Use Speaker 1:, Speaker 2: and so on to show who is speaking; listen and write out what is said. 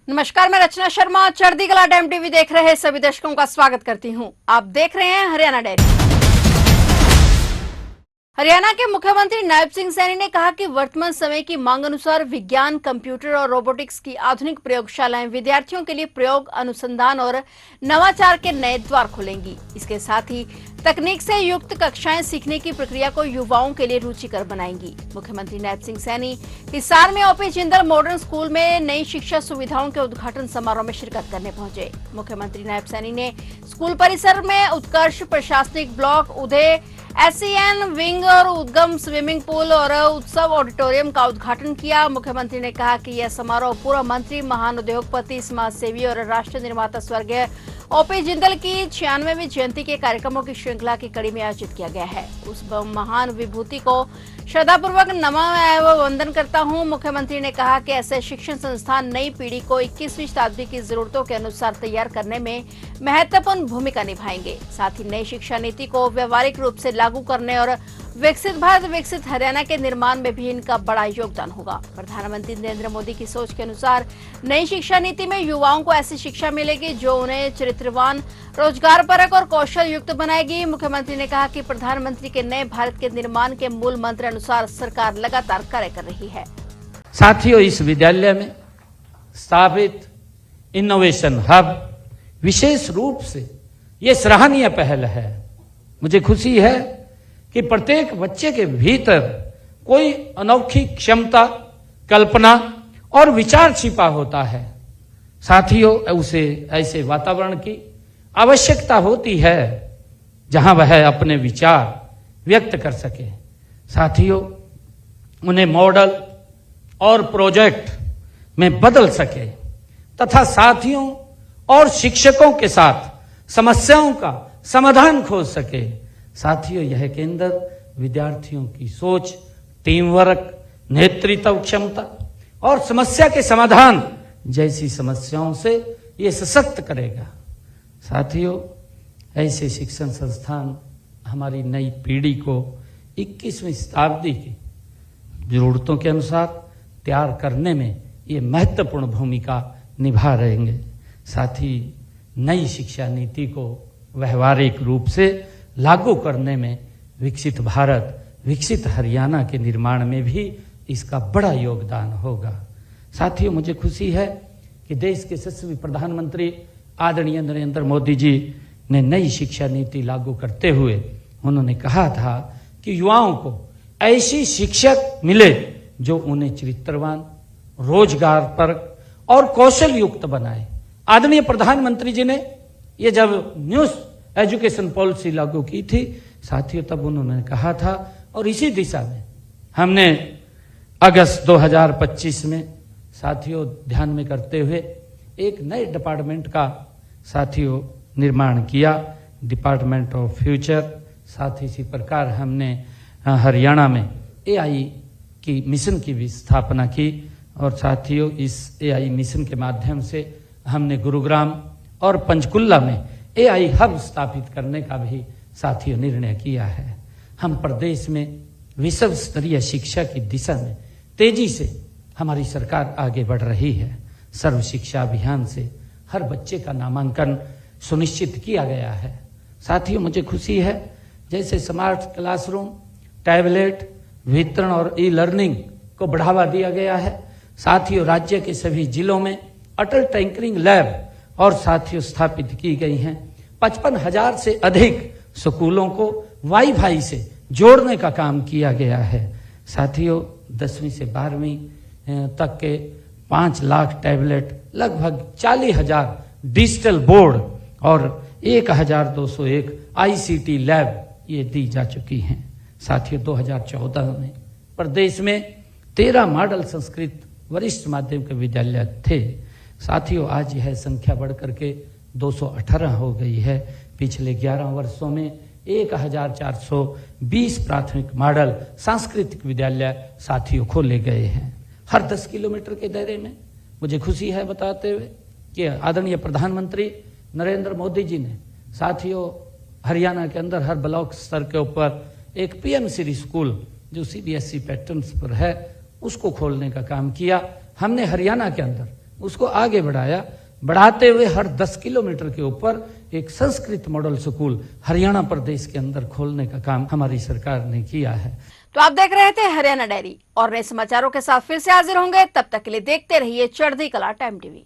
Speaker 1: नमस्कार, मैं रचना शर्मा चढ़ती कला टाइम टीवी देख रहे सभी दर्शकों का स्वागत करती हूं। आप देख रहे हैं हरियाणा डायरी। हरियाणा के मुख्यमंत्री नायब सिंह सैनी ने कहा कि वर्तमान समय की मांग अनुसार विज्ञान, कंप्यूटर और रोबोटिक्स की आधुनिक प्रयोगशालाएं विद्यार्थियों के लिए प्रयोग, अनुसंधान और नवाचार के नए द्वार खोलेंगी। इसके साथ ही तकनीक से युक्त कक्षाएं सीखने की प्रक्रिया को युवाओं के लिए रुचिकर बनाएंगी। मुख्यमंत्री नायब सिंह सैनी हिसार में ओपी जिंदल मॉडर्न स्कूल में नई शिक्षा सुविधाओं के उद्घाटन समारोह में शिरकत करने पहुंचे। मुख्यमंत्री नायब सैनी ने स्कूल परिसर में उत्कर्ष प्रशासनिक ब्लॉक, उदय SEN विंग और उद्गम स्विमिंग पूल और उत्सव ऑडिटोरियम का उद्घाटन किया। मुख्यमंत्री ने कहा कि यह समारोह पूर्व मंत्री, महान उद्योगपति, समाज सेवी और राष्ट्र निर्माता स्वर्गीय ओपी जिंदल की 96वीं जयंती के कार्यक्रमों की श्रृंखला की कड़ी में आयोजित किया गया है। उस महान विभूति को श्रद्धापूर्वक नमन एवं वंदन करता हूं। मुख्यमंत्री ने कहा कि ऐसे शिक्षण संस्थान नई पीढ़ी को 21वीं शताब्दी की जरूरतों के अनुसार तैयार करने में महत्वपूर्ण भूमिका निभाएंगे। साथ ही नई शिक्षा नीति को व्यवहारिक रूप से लागू करने और विकसित भारत, विकसित हरियाणा के निर्माण में भी इनका बड़ा योगदान होगा। प्रधानमंत्री नरेंद्र मोदी की सोच के अनुसार नई शिक्षा नीति में युवाओं को ऐसी शिक्षा मिलेगी जो उन्हें चरित्रवान, रोजगारपरक और कौशल युक्त बनाएगी। मुख्यमंत्री ने कहा कि प्रधानमंत्री के नए भारत के निर्माण के मूल मंत्र अनुसार सरकार लगातार कार्य कर रही है।
Speaker 2: साथियों, इस विद्यालय में स्थापित इनोवेशन हब विशेष रूप से ये सराहनीय पहल है। मुझे खुशी है कि प्रत्येक बच्चे के भीतर कोई अनोखी क्षमता, कल्पना और विचार छिपा होता है। साथियों, उसे ऐसे वातावरण की आवश्यकता होती है जहां वह अपने विचार व्यक्त कर सके। साथियों, उन्हें मॉडल और प्रोजेक्ट में बदल सके तथा साथियों और शिक्षकों के साथ समस्याओं का समाधान खोज सके। साथियों, यह केंद्र विद्यार्थियों की सोच, टीम वर्क, नेतृत्व क्षमता और समस्या के समाधान जैसी समस्याओं से ये सशक्त करेगा। साथियों, ऐसे शिक्षण संस्थान हमारी नई पीढ़ी को 21वीं शताब्दी की जरूरतों के अनुसार तैयार करने में ये महत्वपूर्ण भूमिका निभा रहेंगे। साथ ही नई शिक्षा नीति को व्यवहारिक रूप से लागू करने में विकसित भारत, विकसित हरियाणा के निर्माण में भी इसका बड़ा योगदान होगा। साथियों, मुझे खुशी है कि देश के यशस्वी प्रधानमंत्री आदरणीय नरेंद्र मोदी जी ने नई शिक्षा नीति लागू करते हुए उन्होंने कहा था कि युवाओं को ऐसी शिक्षक मिले जो उन्हें चरित्रवान, रोजगारपरक और कौशल युक्त बनाए। आदरणीय प्रधानमंत्री जी ने ये जब न्यू एजुकेशन पॉलिसी लागू की थी साथियों, तब उन्होंने कहा था और इसी दिशा में हमने अगस्त 2025 में साथियों ध्यान में करते हुए एक नए डिपार्टमेंट का साथियों निर्माण किया, डिपार्टमेंट ऑफ फ्यूचर। साथ ही इसी प्रकार हमने हरियाणा में AI की मिशन की भी स्थापना की और साथियों इस AI मिशन के माध्यम से हमने गुरुग्राम और पंचकुला में AI हब स्थापित करने का भी साथियों निर्णय किया है। हम प्रदेश में विश्व स्तरीय शिक्षा की दिशा में तेजी से हमारी सरकार आगे बढ़ रही है। सर्व शिक्षा अभियान से हर बच्चे का नामांकन सुनिश्चित किया गया है। साथियों, मुझे खुशी है जैसे स्मार्ट क्लासरूम, टैबलेट वितरण और ई-लर्निंग को बढ़ावा दिया गया है। साथियों, राज्य के सभी जिलों में अटल टिंकरिंग लैब और साथियों स्थापित की गई हैं। 55,000 से अधिक स्कूलों को वाईफाई से जोड़ने का काम किया गया है। साथियों, 10वीं से 12वीं तक के 5 लाख टैबलेट, लगभग 40,000 डिजिटल बोर्ड और 1,201 ICT लैब ये दी जा चुकी हैं। साथियों, 2014 में प्रदेश में 13 मॉडल संस्कृत वरिष्ठ माध्यमिक विद्यालय थे। साथियों, आज यह संख्या बढ़कर के 218 हो गई है। पिछले 11 वर्षों में 1,420 प्राथमिक मॉडल सांस्कृतिक विद्यालय साथियों खोले गए हैं हर 10 किलोमीटर के दायरे में। मुझे खुशी है बताते हुए कि आदरणीय प्रधानमंत्री नरेंद्र मोदी जी ने साथियों हरियाणा के अंदर हर ब्लॉक स्तर के ऊपर एक PM श्री स्कूल जो CBSE पैटर्न पर है उसको खोलने का काम किया। हमने हरियाणा के अंदर उसको आगे बढ़ाया। बढ़ाते हुए हर 10 किलोमीटर के ऊपर एक संस्कृत मॉडल स्कूल हरियाणा प्रदेश के अंदर खोलने का काम हमारी सरकार ने किया है।
Speaker 1: तो आप देख रहे थे हरियाणा डायरी और नए समाचारों के साथ फिर से हाजिर होंगे। तब तक के लिए देखते रहिए चढ़ती कला टाइम टीवी।